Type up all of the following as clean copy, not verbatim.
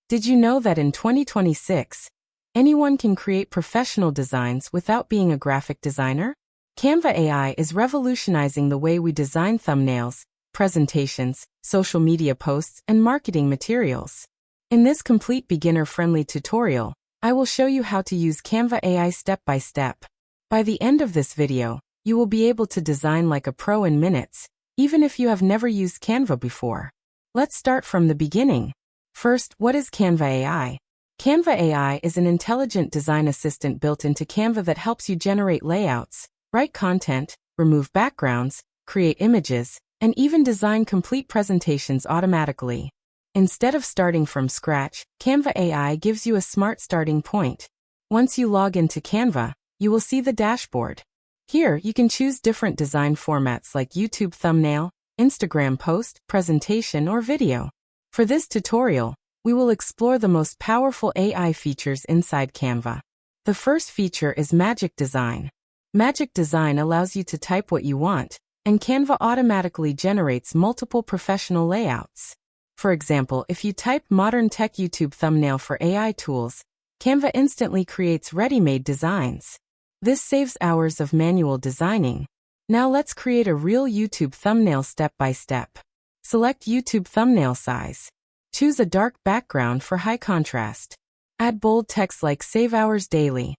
Did you know that in 2026, anyone can create professional designs without being a graphic designer? Canva AI is revolutionizing the way we design thumbnails, presentations, social media posts, and marketing materials. In this complete beginner-friendly tutorial, I will show you how to use Canva AI step by step. By the end of this video, you will be able to design like a pro in minutes, even if you have never used Canva before. Let's start from the beginning. First, what is Canva AI? Canva AI is an intelligent design assistant built into Canva that helps you generate layouts, write content, remove backgrounds, create images, and even design complete presentations automatically. Instead of starting from scratch, Canva AI gives you a smart starting point. Once you log into Canva, you will see the dashboard. Here, you can choose different design formats like YouTube thumbnail, Instagram post, presentation, or video. For this tutorial, we will explore the most powerful AI features inside Canva. The first feature is Magic Design. Magic Design allows you to type what you want, and Canva automatically generates multiple professional layouts. For example, if you type Modern Tech YouTube Thumbnail for AI tools, Canva instantly creates ready-made designs. This saves hours of manual designing. Now let's create a real YouTube thumbnail step by step. Select YouTube thumbnail size. Choose a dark background for high contrast. Add bold text like Save Hours Daily.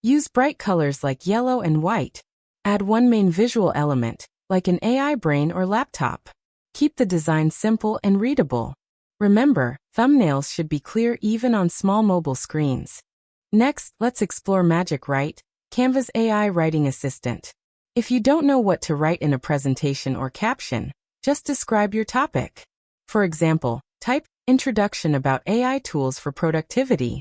Use bright colors like yellow and white. Add one main visual element, like an AI brain or laptop. Keep the design simple and readable. Remember, thumbnails should be clear even on small mobile screens. Next, let's explore Magic Write, Canva's AI writing assistant. If you don't know what to write in a presentation or caption, just describe your topic. For example, type Introduction about AI tools for productivity.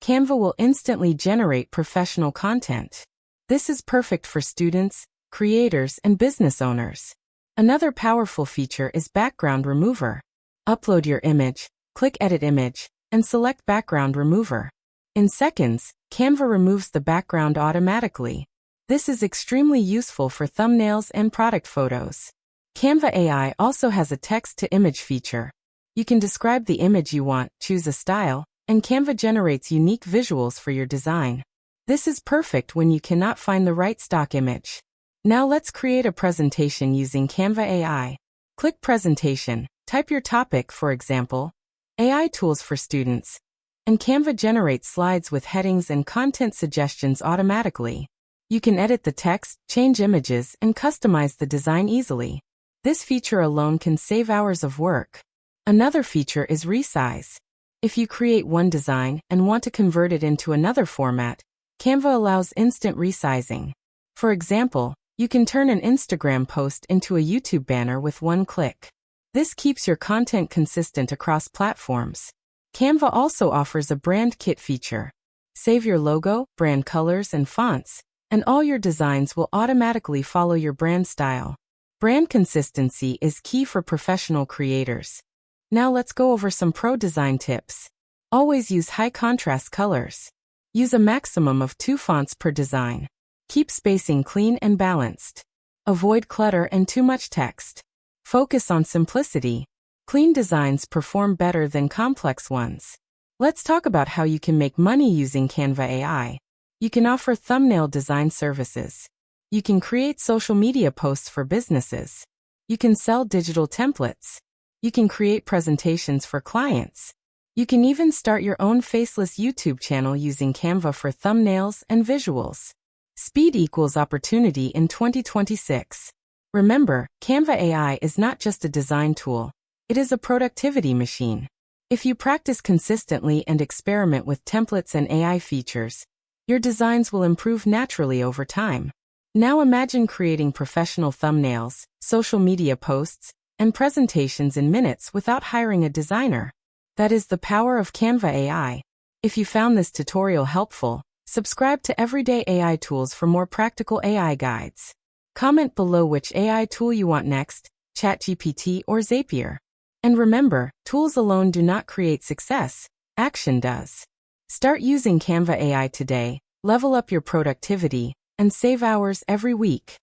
Canva will instantly generate professional content. This is perfect for students, creators, and business owners. Another powerful feature is Background Remover. Upload your image, click Edit Image, and select Background Remover. In seconds, Canva removes the background automatically. This is extremely useful for thumbnails and product photos. Canva AI also has a text-to-image feature. You can describe the image you want, choose a style, and Canva generates unique visuals for your design. This is perfect when you cannot find the right stock image. Now let's create a presentation using Canva AI. Click Presentation, type your topic, for example, AI tools for students, and Canva generates slides with headings and content suggestions automatically. You can edit the text, change images, and customize the design easily. This feature alone can save hours of work. Another feature is Resize. If you create one design and want to convert it into another format, Canva allows instant resizing. For example, you can turn an Instagram post into a YouTube banner with one click. This keeps your content consistent across platforms. Canva also offers a brand kit feature. Save your logo, brand colors, and fonts, and all your designs will automatically follow your brand style. Brand consistency is key for professional creators. Now let's go over some pro design tips. Always use high contrast colors. Use a maximum of 2 fonts per design. Keep spacing clean and balanced. Avoid clutter and too much text. Focus on simplicity. Clean designs perform better than complex ones. Let's talk about how you can make money using Canva AI. You can offer thumbnail design services. You can create social media posts for businesses. You can sell digital templates. You can create presentations for clients. You can even start your own faceless YouTube channel using Canva for thumbnails and visuals. Speed equals opportunity in 2026. Remember, Canva AI is not just a design tool. It is a productivity machine. If you practice consistently and experiment with templates and AI features, your designs will improve naturally over time. Now imagine creating professional thumbnails, social media posts, and presentations in minutes without hiring a designer. That is the power of Canva AI. If you found this tutorial helpful, subscribe to Everyday AI Tools for more practical AI guides. Comment below which AI tool you want next, ChatGPT or Zapier. And remember, tools alone do not create success, action does. Start using Canva AI today, level up your productivity, and save hours every week.